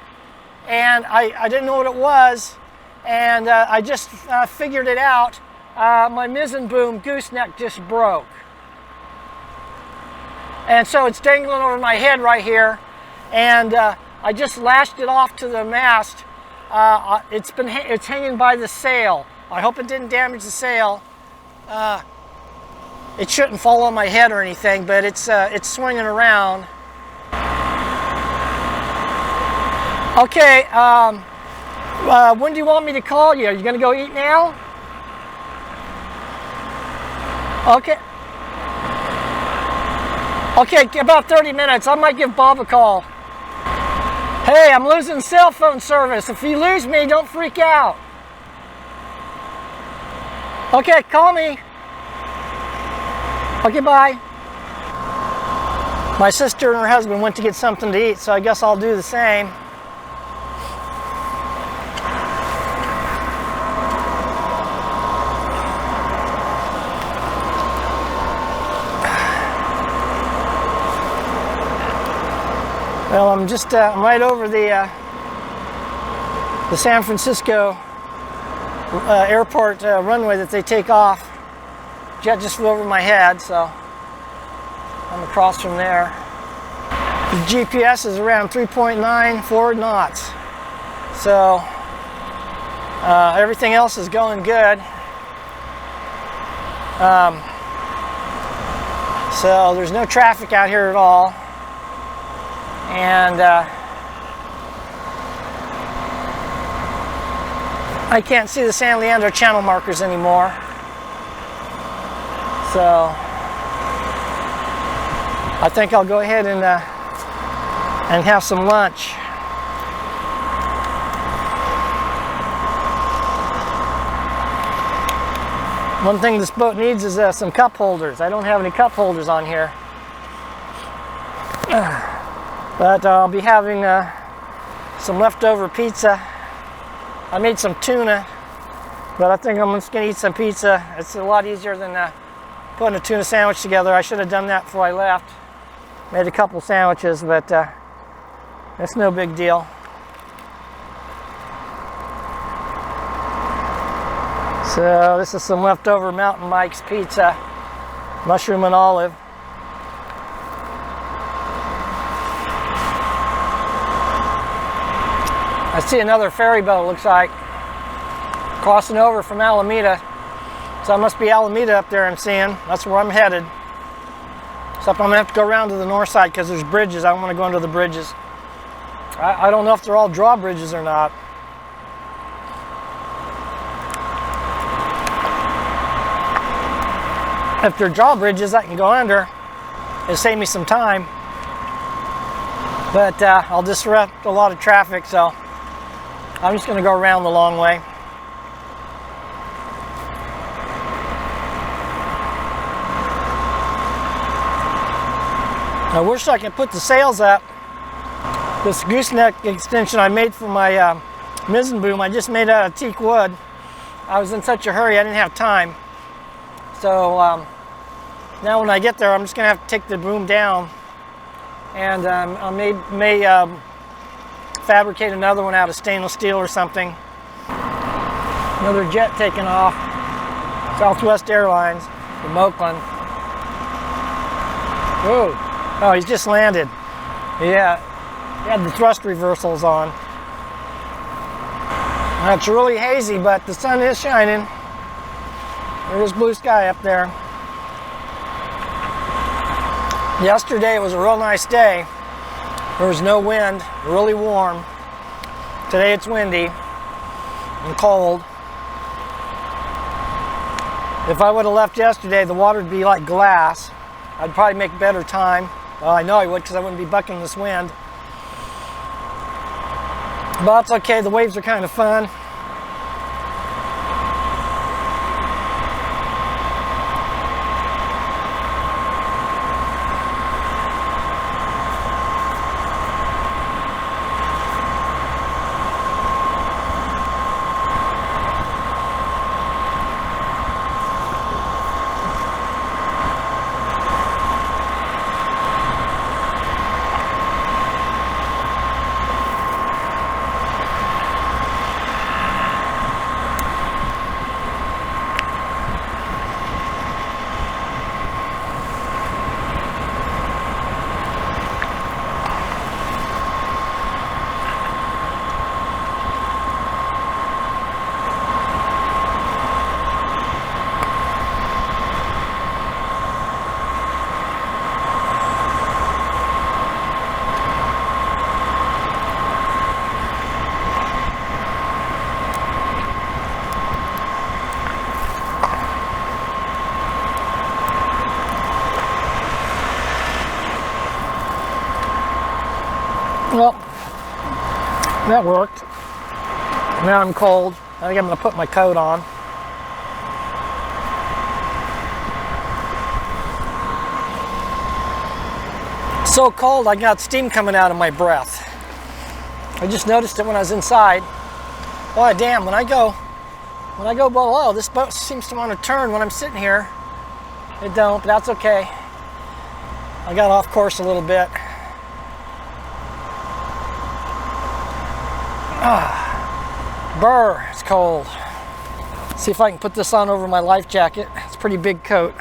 and I didn't know what it was, and I just figured it out. My mizzen boom gooseneck just broke. And so it's dangling over my head right here, and I just lashed it off to the mast. It's hanging by the sail. I hope it didn't damage the sail. It shouldn't fall on my head or anything, but it's swinging around. Okay, when do you want me to call you? Are you going to go eat now? Okay. Okay, about 30 minutes. I might give Bob a call. Hey, I'm losing cell phone service. If you lose me, don't freak out. Okay, call me. Okay, bye. My sister and her husband went to get something to eat, so I guess I'll do the same. Well, I'm right over the San Francisco airport runway that they take off. Jet just flew over my head, so I'm across from there. The GPS is around 3.94 knots, so everything else is going good. So there's no traffic out here at all. And I can't see the San Leandro channel markers anymore. So I think I'll go ahead and have some lunch. One thing this boat needs is some cup holders. I don't have any cup holders on here. But I'll be having some leftover pizza. I made some tuna, but I think I'm just going to eat some pizza. It's a lot easier than putting a tuna sandwich together. I should have done that before I left. Made a couple sandwiches, but that's no big deal. So this is some leftover Mountain Mike's pizza, mushroom and olive. see another ferry boat, looks like, crossing over from Alameda. So it must be Alameda up there I'm seeing. That's where I'm headed. So I'm going to have to go around to the north side because there's bridges. I don't want to go into the bridges. I don't know if they're all drawbridges or not. If they're drawbridges, I can go under. It'll save me some time. But I'll disrupt a lot of traffic, so I'm just going to go around the long way. I wish I could put the sails up. This gooseneck extension I made for my mizzen boom, I just made out of teak wood. I was in such a hurry, I didn't have time. So now when I get there, I'm just going to have to take the boom down, and I may fabricate another one out of stainless steel or something. Another jet taking off. Southwest Airlines from Oakland. Whoa. Oh, he's just landed. Yeah, he had the thrust reversals on. It's really hazy, but the sun is shining. There's blue sky up there. Yesterday it was a real nice day. There was no wind, really warm. Today it's windy and cold. If I would have left yesterday, the water would be like glass. I'd probably make better time. Well, I know I would because I wouldn't be bucking this wind. But it's okay, the waves are kind of fun. Well, that worked. Now I'm cold. I think I'm going to put my coat on. So cold, I got steam coming out of my breath. I just noticed it when I was inside. Oh damn, when I go below, this boat seems to want to turn when I'm sitting here. It don't, but that's okay. I got off course a little bit. Brr, it's cold. See if I can put this on over my life jacket. It's a pretty big coat.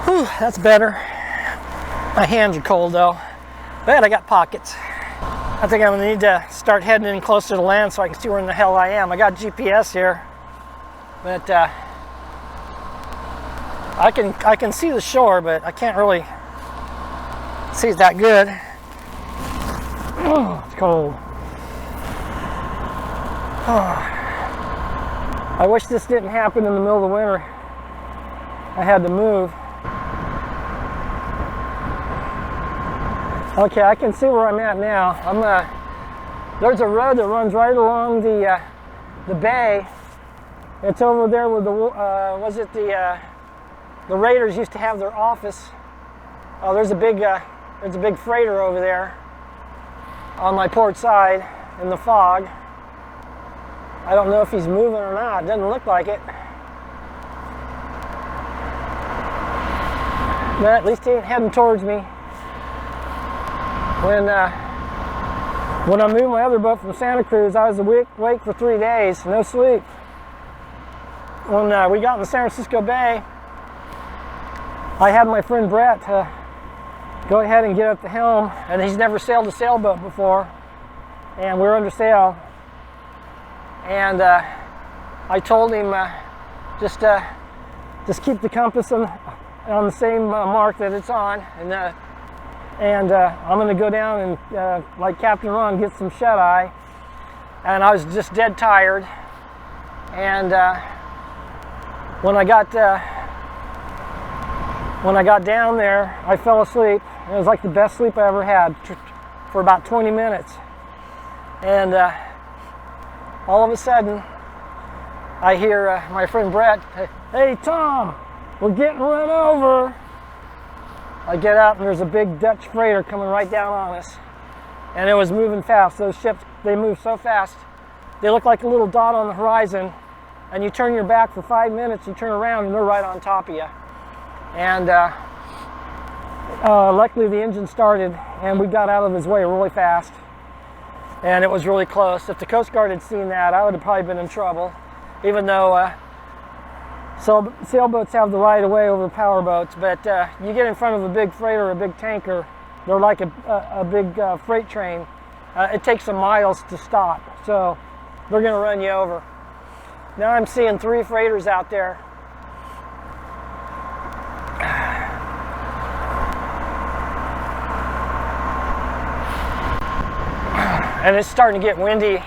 Whew, that's better. My hands are cold though. But I got pockets. I think I'm gonna need to start heading in closer to land so I can see where in the hell I am. I got GPS here, but I can see the shore, but I can't really see it that good. Oh, it's cold. Oh. I wish this didn't happen in the middle of the winter. I had to move. Okay, I can see where I'm at now. There's a road that runs right along the bay. It's over there with the the Raiders used to have their office. Oh, there's a big freighter over there on my port side in the fog. I don't know if he's moving or not. It doesn't look like it. But at least he ain't heading towards me. When I moved my other boat from Santa Cruz, I was awake for 3 days, no sleep. When we got in the San Francisco Bay, I had my friend Brett go ahead and get at the helm, and he's never sailed a sailboat before, and we were under sail, and I told him just keep the compass on the same mark that it's on, and I'm going to go down and like Captain Ron, get some shut-eye. And I was just dead tired, and when I got down there, I fell asleep. It was like the best sleep I ever had for about 20 minutes. And all of a sudden, I hear my friend Brett, "Hey Tom, we're getting run over." I get up and there's a big Dutch freighter coming right down on us. And it was moving fast. Those ships, they move so fast. They look like a little dot on the horizon. And you turn your back for 5 minutes, you turn around and they're right on top of you. And luckily the engine started and we got out of his way really fast. And it was really close. If the Coast Guard had seen that, I would have probably been in trouble. Even though sailboats have the right of way over power boats, but you get in front of a big freighter or a big tanker, they're like a big freight train. It takes them miles to stop, so they're going to run you over. Now I'm seeing 3 freighters out there. And it's starting to get windy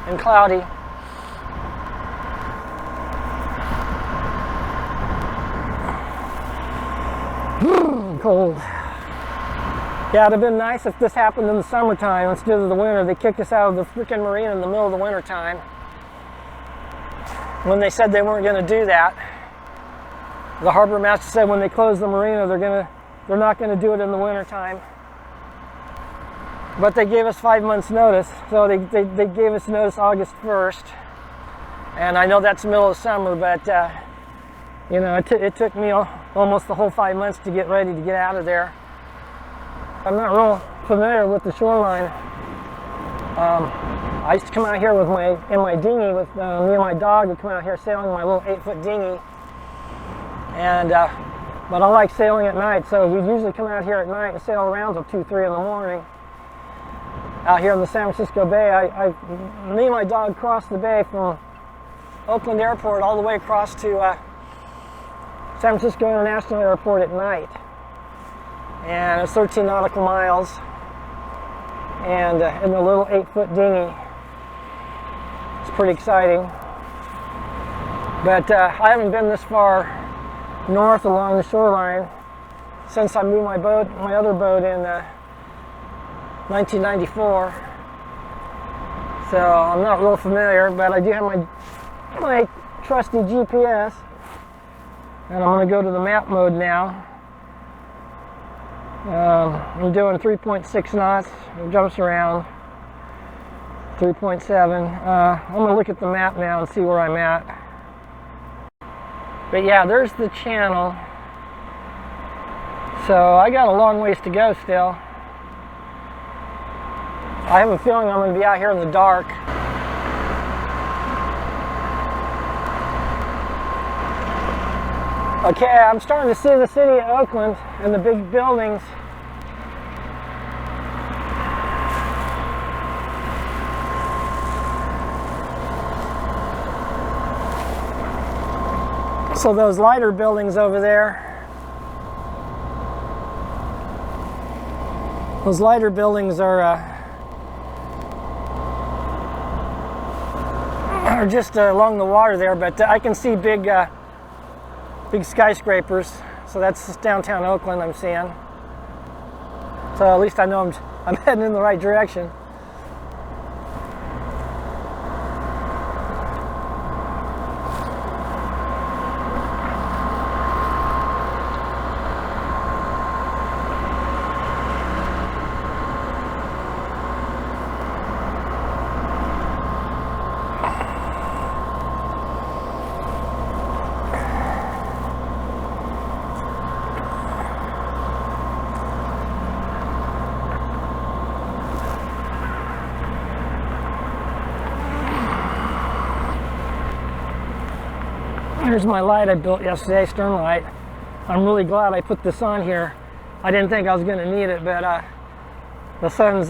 and cloudy. Cold. Yeah, it'd have been nice if this happened in the summertime instead of the winter. They kicked us out of the freaking marina in the middle of the winter time when they said they weren't going to do that. The harbor master said when they close the marina, they're not going to do it in the winter time. But they gave us 5 months notice, so they gave us notice August 1st. And I know that's the middle of summer, but you know, it took me almost the whole 5 months to get ready to get out of there. I'm not real familiar with the shoreline. I used to come out here in my dinghy with me and my dog. Would come out here sailing my little 8-foot dinghy. And but I like sailing at night, so we usually come out here at night and sail around till 2, 3 in the morning. Out here in the San Francisco Bay, me and my dog crossed the bay from Oakland Airport all the way across to San Francisco International Airport at night. And it's 13 nautical miles, and in the little 8-foot dinghy. It's pretty exciting. But I haven't been this far north along the shoreline since I moved my other boat in 1994. So I'm not real familiar, but I do have my trusty GPS, and I'm going to go to the map mode now. I'm doing 3.6 knots. It jumps around 3.7. I'm going to look at the map now and see where I'm at. But yeah, there's the channel. So I got a long ways to go still. I have a feeling I'm going to be out here in the dark. Okay, I'm starting to see the city of Oakland and the big buildings. So those lighter buildings over there, those lighter buildings are just along the water there, but I can see big skyscrapers. So that's downtown Oakland I'm seeing. So at least I know I'm heading in the right direction. Here's my light I built yesterday, stern light. I'm really glad I put this on here. I didn't think I was going to need it, but the sun's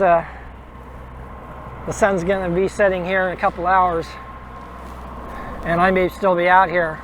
going to be setting here in a couple hours, and I may still be out here.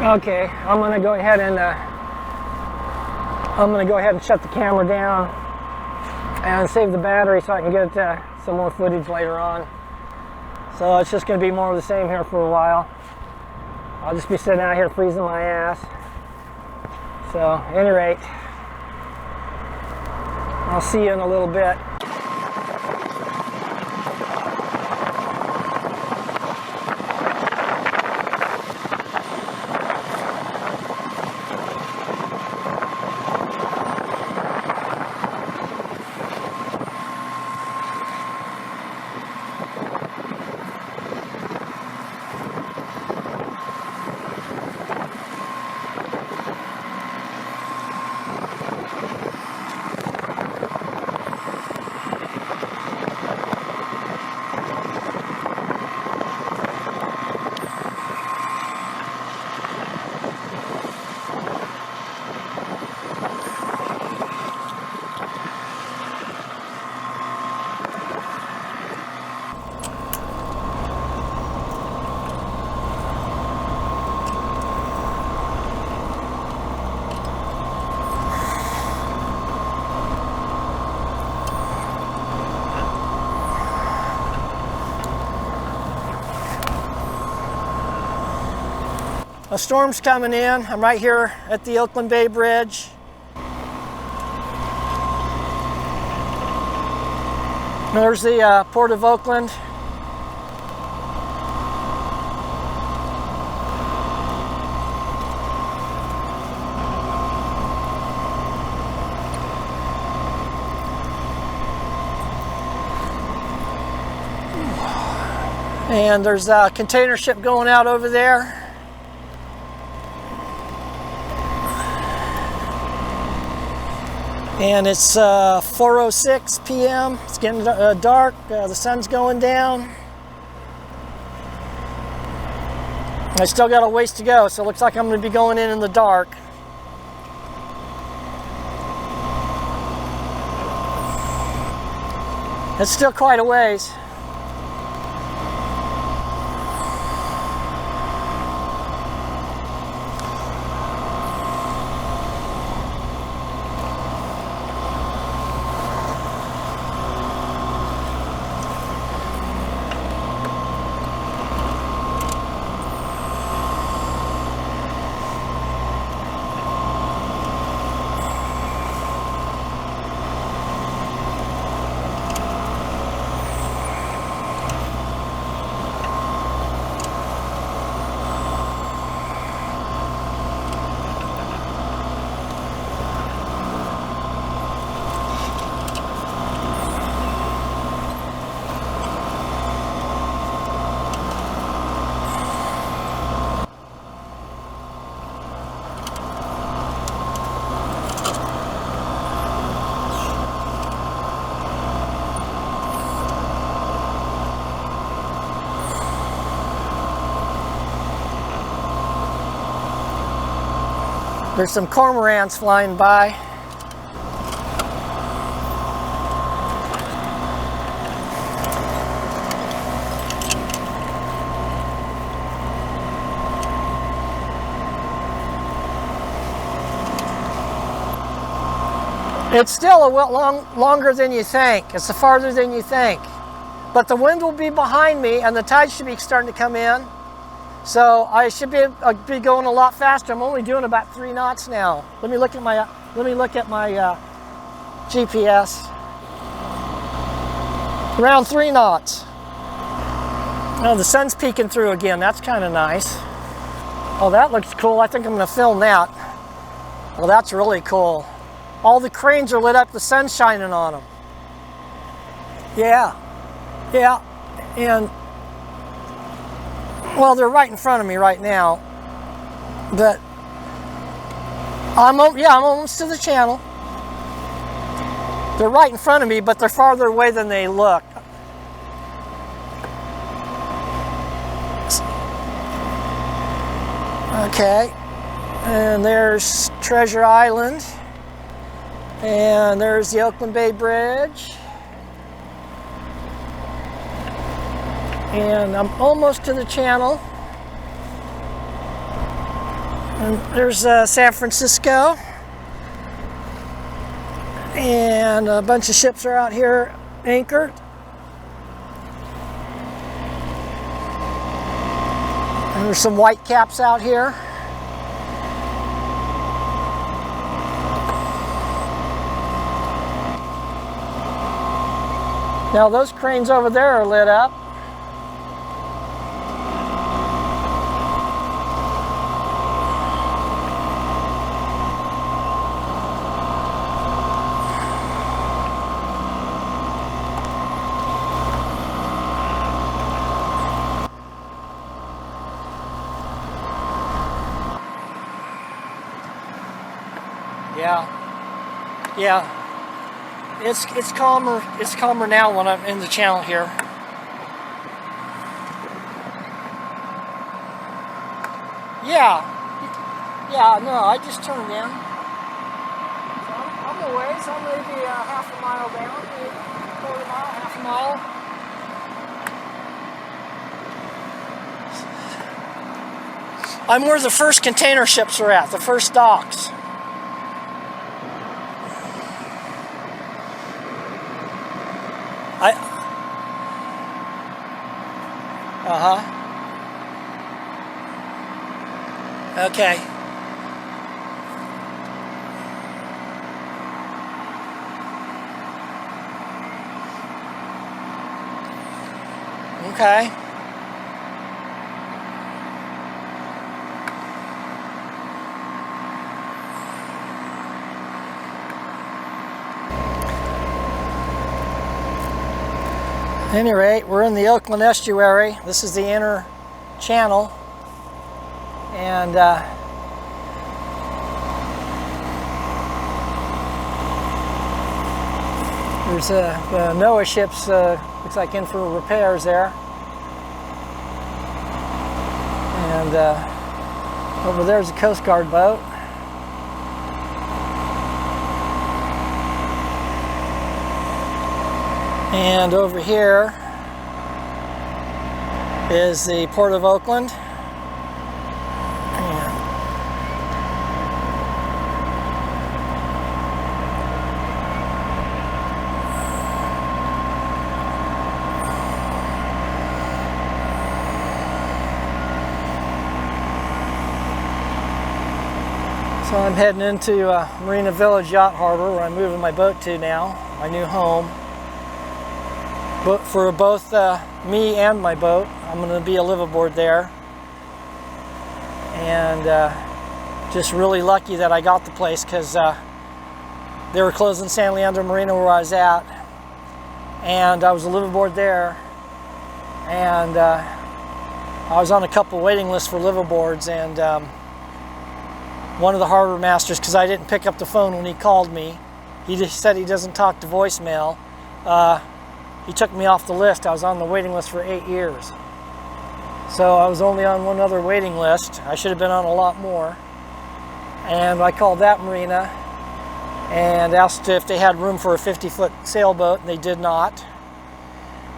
Okay, I'm gonna go ahead and shut the camera down and save the battery so I can get some more footage later on. So it's just gonna be more of the same here for a while. I'll just be sitting out here freezing my ass. So, at any rate, I'll see you in a little bit. A storm's coming in. I'm right here at the Oakland Bay Bridge. There's the Port of Oakland. And there's a container ship going out over there. And it's 4:06 p.m. It's getting dark. The sun's going down. I still got a ways to go, so it looks like I'm going to be going in the dark. It's still quite a ways. There's some cormorants flying by. It's still a longer than you think. It's farther than you think. But the wind will be behind me and the tide should be starting to come in. So I should be going a lot faster. I'm only doing about 3 knots now. Let me look at my GPS. Around 3 knots. Oh, the sun's peeking through again. That's kind of nice. Oh, that looks cool. I think I'm going to film that. Well, that's really cool. All the cranes are lit up, the sun's shining on them. Yeah, yeah, and well, they're right in front of me right now, but I'm almost to the channel. They're right in front of me, but they're farther away than they look. Okay, and there's Treasure Island, and there's the Oakland Bay Bridge. And I'm almost to the channel. And there's San Francisco. And a bunch of ships are out here anchored. And there's some white caps out here. Now those cranes over there are lit up. Yeah, it's calmer. It's calmer now when I'm in the channel here. Yeah. No, I just turned in. So I'm a ways. I'm maybe half a mile down, maybe quarter mile, half a mile. I'm where the first container ships are at, the first docks. Okay. Okay. At any rate, we're in the Oakland estuary. This is the inner channel. And there's the NOAA ships, looks like in for repairs there. And over there's a Coast Guard boat. And over here is the Port of Oakland. So I'm heading into Marina Village Yacht Harbor, where I'm moving my boat to now, my new home. But for both me and my boat, I'm going to be a liveaboard there. And just really lucky that I got the place, because they were closing San Leandro Marina where I was at. And I was a liveaboard there. And I was on a couple waiting lists for liveaboards, and one of the harbor masters, because I didn't pick up the phone when he called me, he just said he doesn't talk to voicemail. He took me off the list. I was on the waiting list for 8 years. So I was only on one other waiting list. I should have been on a lot more. And I called that marina and asked if they had room for a 50-foot sailboat, and they did not.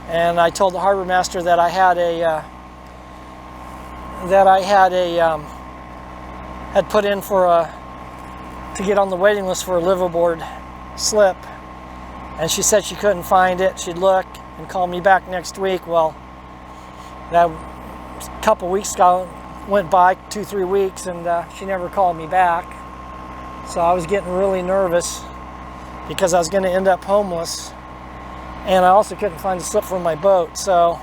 And I told the harbor master that I had had put in for to get on the waiting list for a liveaboard slip, and she said she couldn't find it. She'd look and call me back next week. Well, that couple weeks went by, 2-3 weeks, and she never called me back. So I was getting really nervous because I was going to end up homeless, and I also couldn't find a slip for my boat. So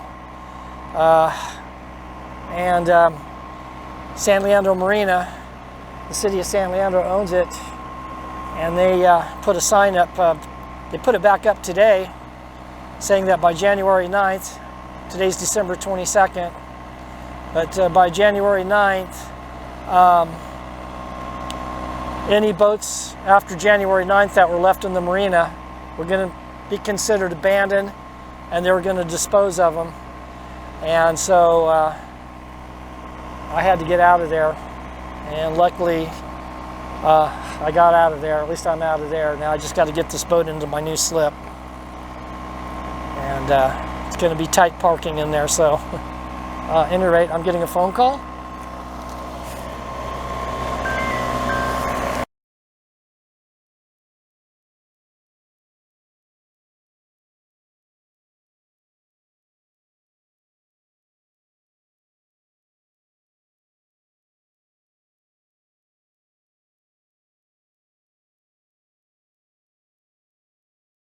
San Leandro Marina. The city of San Leandro owns it, and they put a sign up. They put it back up today, saying that by January 9th, today's December 22nd, but by January 9th, any boats after January 9th that were left in the marina were going to be considered abandoned, and they were going to dispose of them. And so I had to get out of there, and luckily I got out of there. At least I'm out of there. Now I just got to get this boat into my new slip, and it's going to be tight parking in there. So at any rate, I'm getting a phone call.